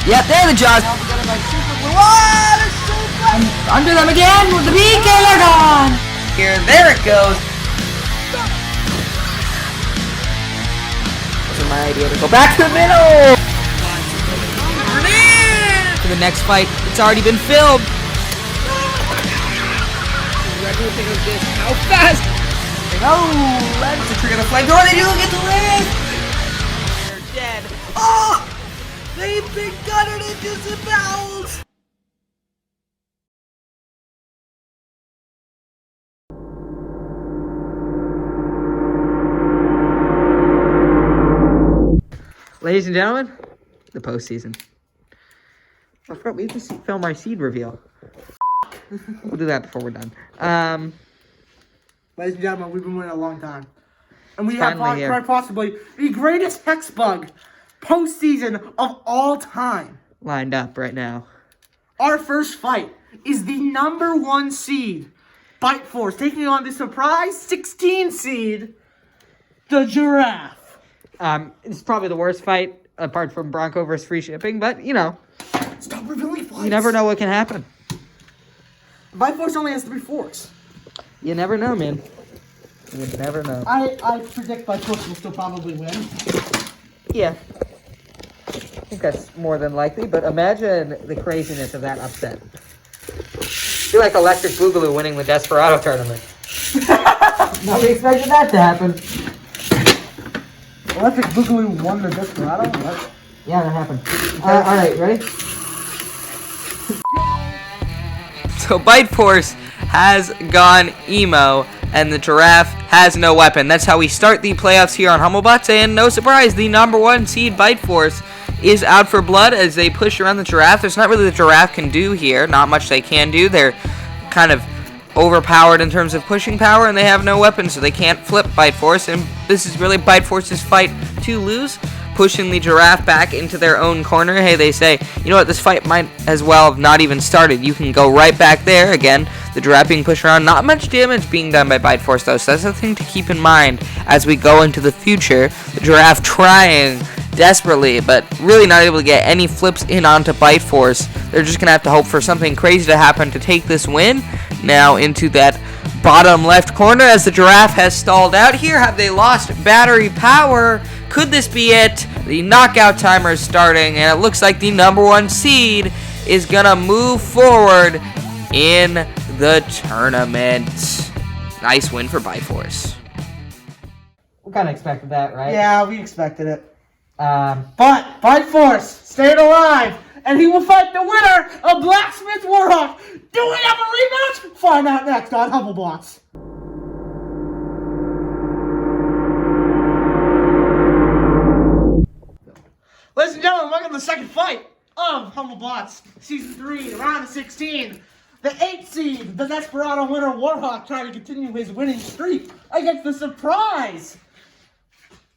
Yep, there the jaws. Under them again with the PK, they're gone. There it goes. Wasn't my idea to go back to the middle. For the next fight, it's already been filmed. How fast? Oh, that's the trigger of the flamethrower. They do get to live. They're dead. Oh, they've been gutted and disemboweled. Ladies and gentlemen, the postseason. I forgot we have to film our seed reveal. We'll do that before we're done. Ladies and gentlemen, we've been waiting a long time. And we have quite possibly the greatest hex bug postseason of all time. Lined up right now. Our first fight is the #1 seed, Bite Force, taking on the surprise 16 seed, the Giraffe. It's probably the worst fight, apart from Bronco versus free shipping, but, you know. Stop revealing fights. You never know what can happen. Bite Force only has 3 forks. You never know, man. You never know. I predict Bite Force will still probably win. Yeah. I think that's more than likely, but imagine the craziness of that upset. Feel like Electric Boogaloo winning the Desperado tournament. Nobody expected that to happen. Electric Boogaloo won the Desperado? What? Yeah, that happened. Alright, ready? So Bite Force has gone emo, and the Giraffe has no weapon. That's how we start the playoffs here on Hummelbots, and no surprise, the #1 seed Bite Force is out for blood as they push around the Giraffe. There's not really the Giraffe can do here. Not much they can do. They're kind of overpowered in terms of pushing power, and they have no weapons, so they can't flip Bite Force, and this is really Bite Force's fight to lose, pushing the Giraffe back into their own corner. Hey, they say, you know what, this fight might as well have not even started. You can go right back there. Again, the Giraffe being pushed around. Not much damage being done by Bite Force, though, so that's the thing to keep in mind as we go into the future. The Giraffe trying desperately, but really not able to get any flips in onto Bite Force. They're just going to have to hope for something crazy to happen to take this win. Now into that bottom left corner as the Giraffe has stalled out here. Have they lost battery power? Could this be it? The knockout timer is starting, and it looks like the #1 seed is going to move forward in the tournament. Nice win for Bite Force. We kind of expected that, right? Yeah, we expected it. But Bite Force stayed alive, and he will fight the winner of Blacksmith Warhawk. Do we have a rematch? Find out next on Hummelbots. Ladies and gentlemen, welcome to the second fight of Hummelbots Season 3, round of 16. The 8th seed, the Desperado winner Warhawk, trying to continue his winning streak against the surprise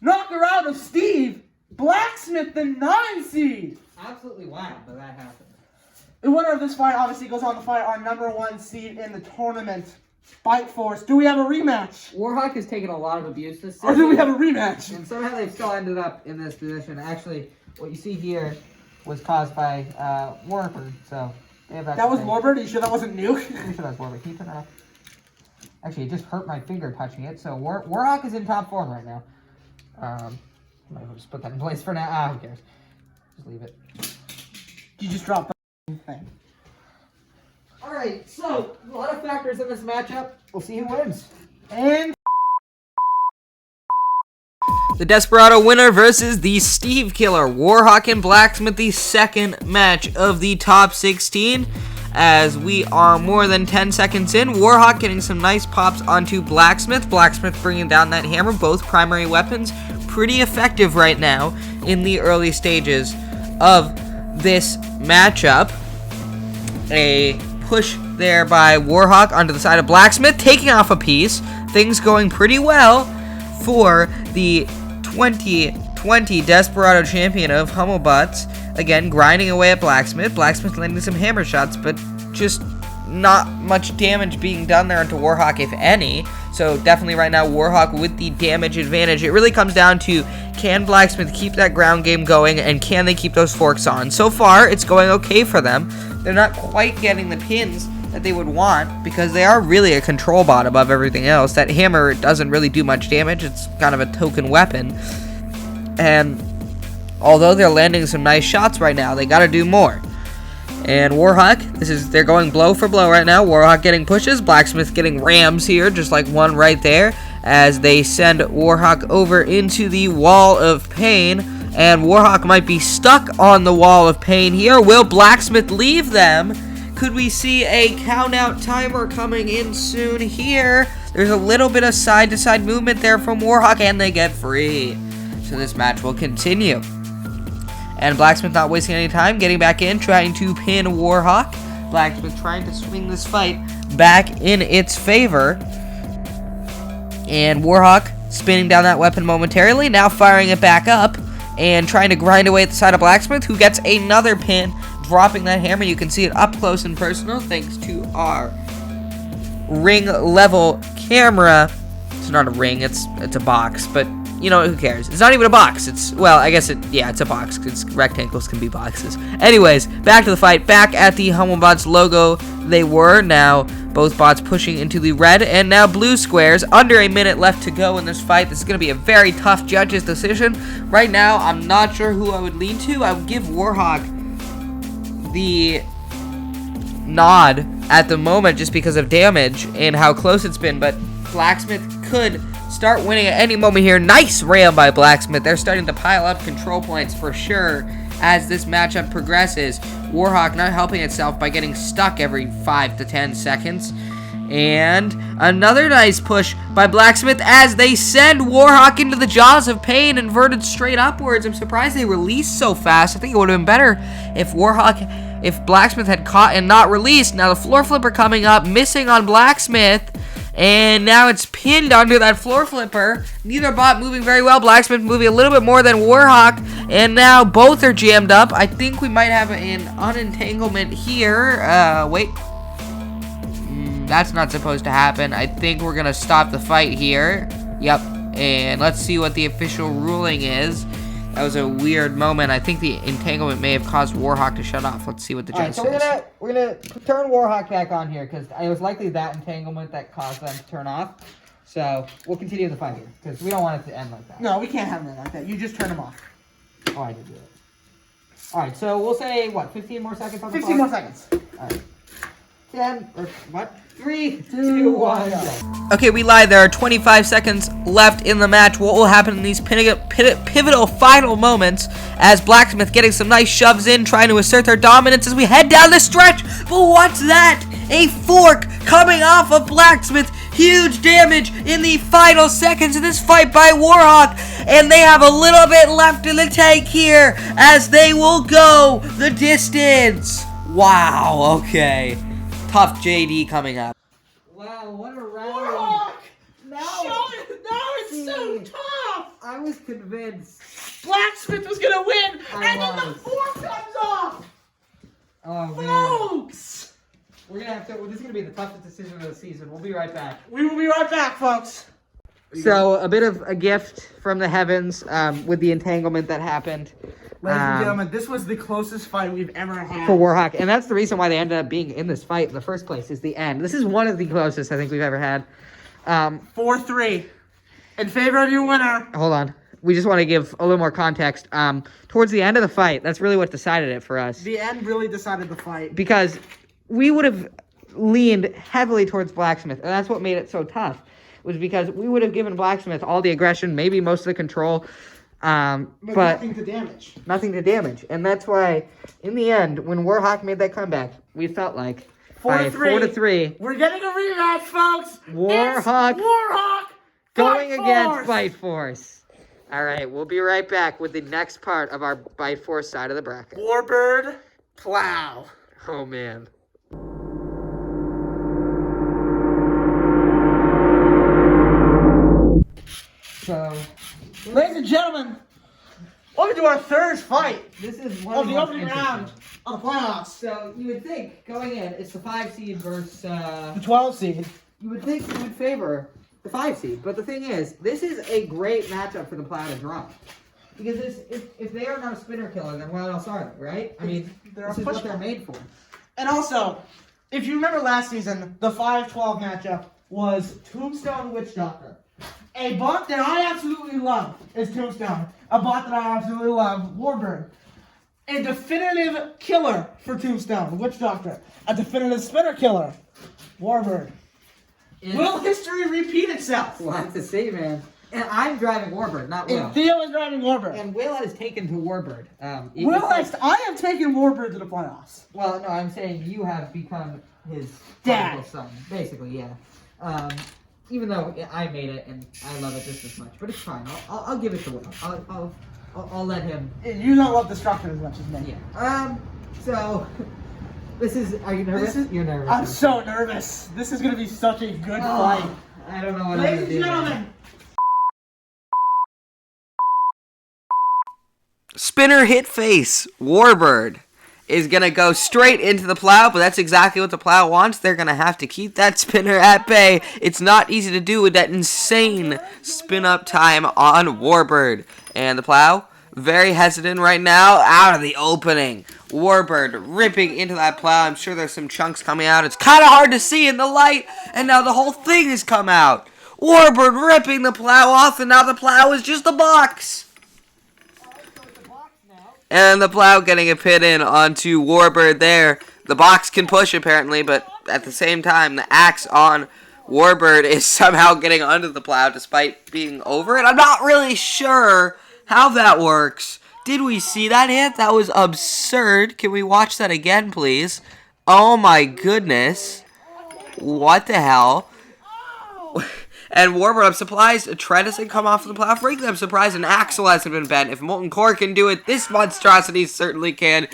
knocker out of Steve, Blacksmith, the 9 seed. Absolutely wild that that happened. The winner of this fight obviously goes on to fight our #1 seed in the tournament, Bite Force. Do we have a rematch? Warhawk has taken a lot of abuse this season. Or do we have a rematch? And somehow they've still ended up in this position. Actually, what you see here was caused by Warbird, so they have that was Warbird? Are you sure that wasn't Nuke? I'm sure that's Warbird. Can you turn that off? Actually, it just hurt my finger touching it, so Warhawk is in top form right now. Might as well just put that in place for now. Who cares? Just leave it. You just dropped the thing. Alright, so, a lot of factors in this matchup. We'll see who wins. And the Desperado winner versus the Steve Killer. Warhawk and Blacksmith, the second match of the top 16. As we are more than 10 seconds in, Warhawk getting some nice pops onto Blacksmith. Blacksmith bringing down that hammer, both primary weapons. Pretty effective right now in the early stages of this matchup. A push there by Warhawk onto the side of Blacksmith, taking off a piece. Things going pretty well for the 2020 Desperado champion of Hummelbots. Again, grinding away at Blacksmith. Blacksmith landing some hammer shots, but just not much damage being done there onto Warhawk, if any. So definitely right now, Warhawk with the damage advantage. It really comes down to, can Blacksmith keep that ground game going, and can they keep those forks on? So far, it's going okay for them. They're not quite getting the pins that they would want, because they are really a control bot above everything else. That hammer doesn't really do much damage. It's kind of a token weapon. And although they're landing some nice shots right now, they got to do more. And Warhawk, they're going blow for blow right now. Warhawk getting pushes, Blacksmith getting rams here, just like one right there, as they send Warhawk over into the Wall of Pain. And Warhawk might be stuck on the Wall of Pain here. Will Blacksmith leave them? Could we see a count-out timer coming in soon here? There's a little bit of side-to-side movement there from Warhawk, and they get free. So this match will continue. And Blacksmith not wasting any time, getting back in, trying to pin Warhawk. Blacksmith trying to swing this fight back in its favor. And Warhawk spinning down that weapon momentarily, now firing it back up, and trying to grind away at the side of Blacksmith, who gets another pin, dropping that hammer. You can see it up close and personal thanks to our ring level camera. It's not a ring, it's a box, but you know, who cares? It's not even a box. It's a box, because rectangles can be boxes. Anyways, back to the fight. Back at the Hummelbots logo they were. Now, both bots pushing into the red and now blue squares. Under a minute left to go in this fight. This is going to be a very tough judge's decision. Right now, I'm not sure who I would lean to. I would give Warhawk the nod at the moment just because of damage and how close it's been, but Blacksmith could start winning at any moment here. Nice ram by Blacksmith. They're starting to pile up control points for sure as this matchup progresses. Warhawk not helping itself by getting stuck every 5 to 10 seconds. And another nice push by Blacksmith as they send Warhawk into the jaws of pain, inverted straight upwards. I'm surprised they released so fast. I think it would have been better if Blacksmith had caught and not released. Now the floor flipper coming up, missing on Blacksmith. And now it's pinned under that floor flipper. Neither bot moving very well. Blacksmith moving a little bit more than Warhawk. And now both are jammed up. I think we might have an unentanglement here. Wait. That's not supposed to happen. I think we're going to stop the fight here. Yep. And let's see what the official ruling is. That was a weird moment. I think the entanglement may have caused Warhawk to shut off. Let's see what the judge says. We're gonna turn Warhawk back on here because it was likely that entanglement that caused them to turn off. So we'll continue the fight here because we don't want it to end like that. No, we can't have it like that. You just turn them off. Oh, I did do it. All right, so we'll say what? 15 more seconds on the 15 more seconds. All right. 10 or what? 3, 2, 1, go. Okay, we lied. There are 25 seconds left in the match. What will happen in these pivotal final moments as Blacksmith getting some nice shoves in, trying to assert their dominance as we head down the stretch. But what's that? A fork coming off of Blacksmith. Huge damage in the final seconds of this fight by Warhawk. And they have a little bit left in the tank here as they will go the distance. Wow, okay. Tough JD coming up. Wow, what a round. Warhawk! No, it's so tough! I was convinced. Blacksmith was gonna win, Then the fork comes off! Oh, man. Folks! We're gonna have to, this is gonna be the toughest decision of the season. We'll be right back. We will be right back, folks. So, a bit of a gift from the heavens with the entanglement that happened. Ladies and gentlemen, this was the closest fight we've ever had. For Warhawk. And that's the reason why they ended up being in this fight in the first place, is the end. This is one of the closest I think we've ever had. 4-3. In favor of your winner. Hold on. We just want to give a little more context. Towards the end of the fight, that's really what decided it for us. The end really decided the fight. Because we would have leaned heavily towards Blacksmith, and that's what made it so tough. Was because we would have given Blacksmith all the aggression, maybe most of the control, but nothing to damage. Nothing to damage. And that's why, in the end, when Warhawk made that comeback, we felt like 4-3. We're getting a rematch, folks. Warhawk going Bite against Force. Bite Force. All right, we'll be right back with the next part of our Bite Force side of the bracket. Warbird Plow. Oh, man. So, Ladies and gentlemen, welcome to our third fight this is one of the most opening interesting. round of the playoffs. So, you would think, going in, it's the 5 seed versus, The 12 seed. you would think it would favor the 5 seed. But the thing is, this is a great matchup for the Plow to drop. Because if they are not a spinner killer, then what else are they, right? I mean, this is what they're made for. And also, if you remember last season, the 5-12 matchup was Tombstone Witch Doctor. A bot that I absolutely love is Tombstone. A bot that I absolutely love, Warbird. A definitive killer for Tombstone, Witch Doctor. A definitive spinner killer, Warbird. Will history repeat itself? We'll have to see, man. And I'm driving Warbird, not Will. And Theo is driving Warbird. And Will has taken to Warbird. I have taken Warbird to the playoffs. Well, no, I'm saying you have become his dad son, basically, yeah. Even though I made it and I love it just as much, but it's fine. I'll give it to Will. I'll let him. You don't love Destruction as much as me. Yeah. So this is. Are you nervous? You're nervous. I'm so nervous. This is gonna be such a good fight. I don't know what Ladies and gentlemen. Spinner hit face. Warbird is going to go straight into the Plow, but that's exactly what the Plow wants. They're going to have to keep that spinner at bay. It's not easy to do with that insane spin-up time on Warbird. And the Plow, very hesitant right now, out of the opening. Warbird ripping into that Plow. I'm sure there's some chunks coming out. It's kind of hard to see in the light, and now the whole thing has come out. Warbird ripping the Plow off, and now the Plow is just a box. And the Plow getting a pit in onto Warbird there. The box can push apparently, but at the same time, the axe on Warbird is somehow getting under the Plow despite being over it. I'm not really sure how that works. Did we see that hit? That was absurd. Can we watch that again, please? Oh my goodness. What the hell? And Warbird, I'm surprised a tread hasn't come off of the Plow. Frankly, I'm surprised an axle hasn't been bent. If Molten Core can do it, this monstrosity certainly can.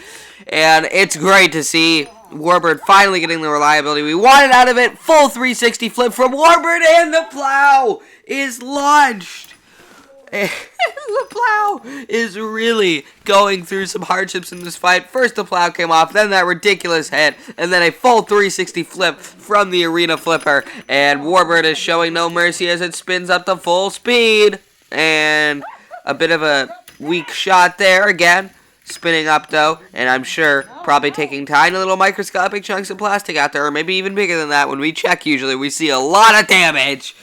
And it's great to see Warbird finally getting the reliability we wanted out of it. Full 360 flip from Warbird, and the Plow is launched. And the Plow is really going through some hardships in this fight. First the Plow came off, then that ridiculous hit, and then a full 360 flip from the arena flipper. And Warbird is showing no mercy as it spins up to full speed. And a bit of a weak shot there again. Spinning up though, and I'm sure probably taking tiny little microscopic chunks of plastic out there, or maybe even bigger than that. When we check usually we see a lot of damage.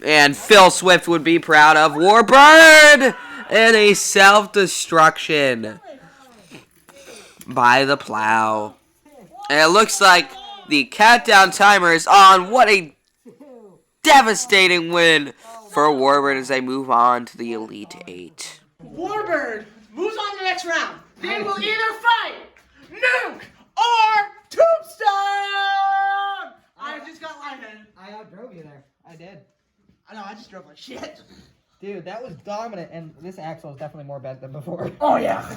And Phil Swift would be proud of Warbird and a self-destruction by the Plow. And it looks like the countdown timer is on. What a devastating win for Warbird as they move on to the Elite Eight. Warbird moves on to the next round. They will either fight Nuke or Tombstone. I just got lightheaded. I outdrove you there. I did. I know, I just drove like shit. Dude, that was dominant, and this axle is definitely more bent than before. Oh, yeah.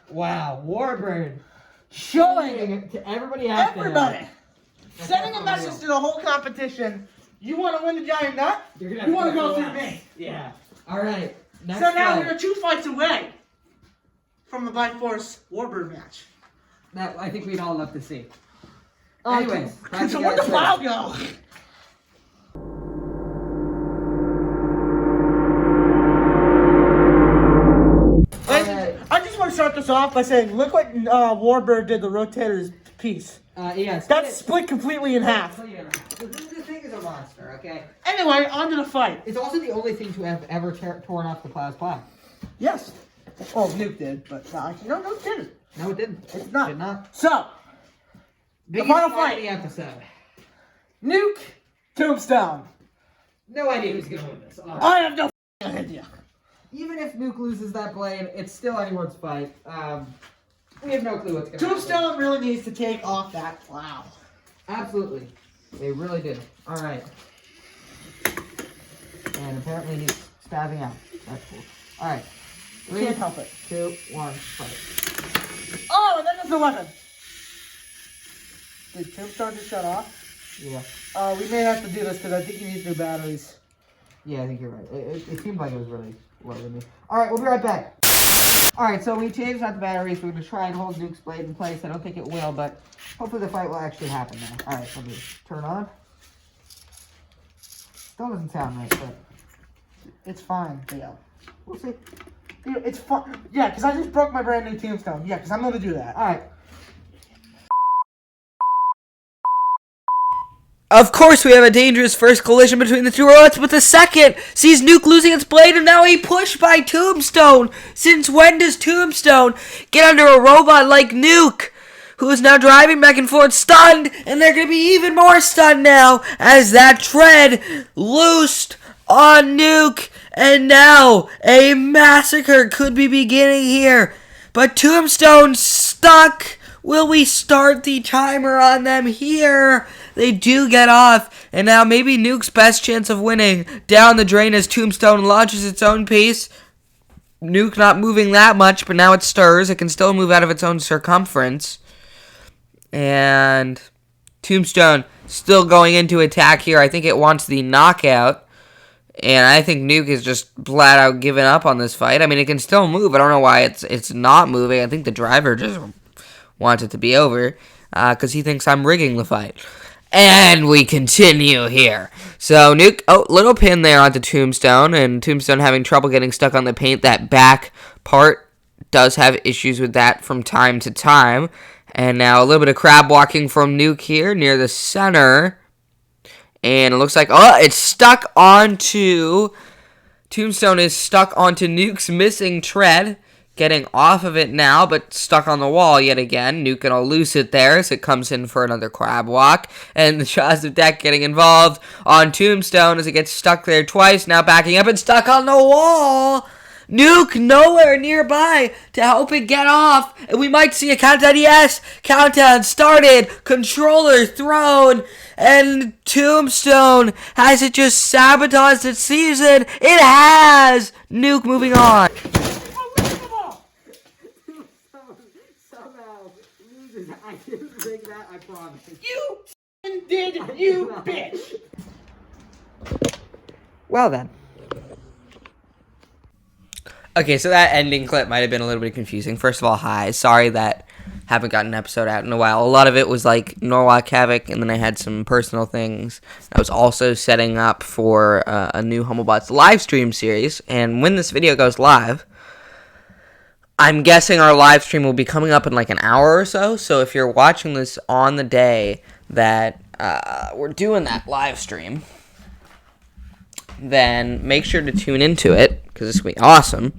Wow, Warbird. Showing to everybody out there. Sending a message to the whole competition. You want to win the giant nut? You want to go through me. Yeah. All right. Next so now fight. we're 2 fights away from the Bite Force Warbird match. That I think we'd all love to see. Anyways, so where'd the Plow go? I just want to start this off by saying, look what Warbird did the Rotator's piece. Yes. That's split completely in half. The thing is a monster, okay? Anyway, on to the fight. It's also the only thing to have ever torn off the Plow's Plow. Yes. Oh, Nuke did, but no, Nuke didn't. No, it didn't. It's not. It did not. So, Biggest the final fight fight. of the episode. Nuke, Tombstone. No idea who's going to win this. I have no idea. Even if Nuke loses that blade, it's still anyone's fight. We have no clue what's going to happen. Tombstone really needs to take off that Plow. Absolutely. They really did. All right. And apparently he's spazzing out. That's cool. All right. Can't help it. 2, 1, fight. Oh, and then there's the weapon. Did Tombstone just shut off? Yeah. We may have to do this because I think he needs new batteries. Yeah, I think you're right. It seemed like it was really low to me. All right, we'll be right back. All right, so we changed out the batteries. We're going to try and hold Nuke's blade in place. I don't think it will, but hopefully the fight will actually happen now. All right, let me turn on. Still doesn't sound right, but it's fine, Theo. We'll see. Theo, it's fun. Yeah, because I just broke my brand new tombstone. Yeah, because I'm going to do that. All right. Of course, we have a dangerous first collision between the two robots, but the second sees Nuke losing its blade, and now he pushed by Tombstone. Since when does Tombstone get under a robot like Nuke, who is now driving back and forth, stunned, and they're going to be even more stunned now as that tread loosed on Nuke, and now a massacre could be beginning here. But Tombstone stuck. Will we start the timer on them here? They do get off, and now maybe Nuke's best chance of winning down the drain as Tombstone launches its own piece. Nuke not moving that much, but now it stirs. It can still move out of its own circumference. And Tombstone still going into attack here. I think it wants the knockout. And I think Nuke is just flat out giving up on this fight. I mean, it can still move. I don't know why it's not moving. I think the driver just wants it to be over because he thinks I'm rigging the fight. And we continue here. So Nuke, little pin there onto Tombstone, and Tombstone having trouble getting stuck on the paint. That back part does have issues with that from time to time. And now a little bit of crab walking from Nuke here near the center. And it looks like, it's stuck onto, Tombstone is stuck onto Nuke's missing tread. Getting off of it now, but stuck on the wall yet again. Nuke gonna loose it there, so it comes in for another crab walk. And the Jaws of Death getting involved on Tombstone as it gets stuck there twice. Now backing up and stuck on the wall. Nuke nowhere nearby to help it get off. And we might see a countdown. Yes, countdown started. Controller thrown. And Tombstone, has it just sabotaged its season? It has. Nuke moving on. I didn't rig that, I promise. You did, you bitch! Well then. Okay, so that ending clip might have been a little bit confusing. First of all, hi. Sorry that haven't gotten an episode out in a while. A lot of it was like Norwalk Havoc, and then I had some personal things. I was also setting up for a new Hummelbots live stream series, and when this video goes live, I'm guessing our live stream will be coming up in like an hour or so. So if you're watching this on the day that we're doing that live stream, then make sure to tune into it because it's going to be awesome.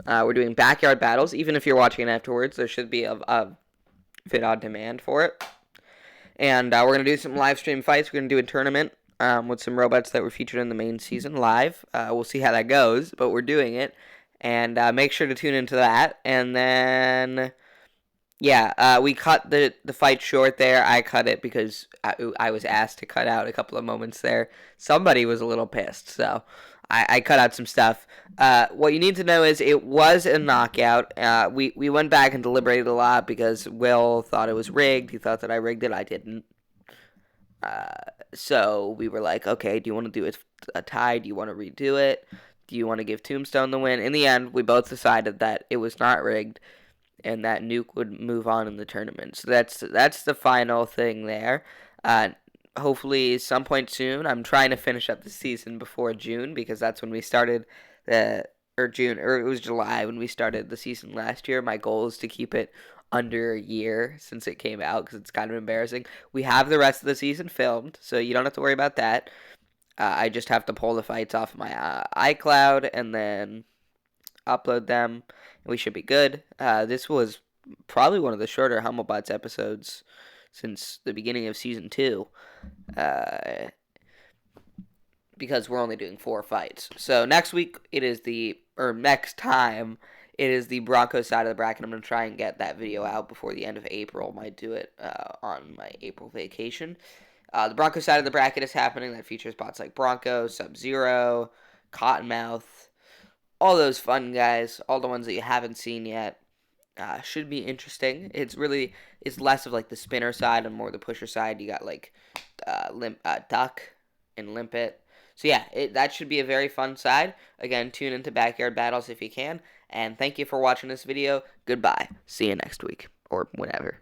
We're doing backyard battles. Even if you're watching it afterwards, there should be a vid on demand for it. And we're going to do some live stream fights. We're going to do a tournament with some robots that were featured in the main season live. We'll see how that goes, but we're doing it. And make sure to tune into that. And then, we cut the fight short there. I cut it because I was asked to cut out a couple of moments there. Somebody was a little pissed, so I cut out some stuff. What you need to know is it was a knockout. We went back and deliberated a lot because Will thought it was rigged. He thought that I rigged it. I didn't. So we were like, okay, do you want to do a tie? Do you want to redo it? Do you want to give Tombstone the win? In the end, we both decided that it was not rigged and that Nuke would move on in the tournament. So that's the final thing there. Hopefully, some point soon. I'm trying to finish up the season before June because that's when we started it was July when we started the season last year. My goal is to keep it under a year since it came out because it's kind of embarrassing. We have the rest of the season filmed, so you don't have to worry about that. I just have to pull the fights off of my iCloud and then upload them. We should be good. This was probably one of the shorter Hummelbots episodes since the beginning of Season 2. Because we're only doing 4 fights. So next time, it is the Broncos side of the bracket. I'm going to try and get that video out before the end of April. Might do it on my April vacation. The Broncos side of the bracket is happening. That features bots like Bronco, Sub-Zero, Cottonmouth, all those fun guys, all the ones that you haven't seen yet. Should be interesting. It's less of like the spinner side and more the pusher side. You got like Duck and Limpet. So yeah, that should be a very fun side. Again, tune into Backyard Battles if you can. And thank you for watching this video. Goodbye. See you next week. Or whenever.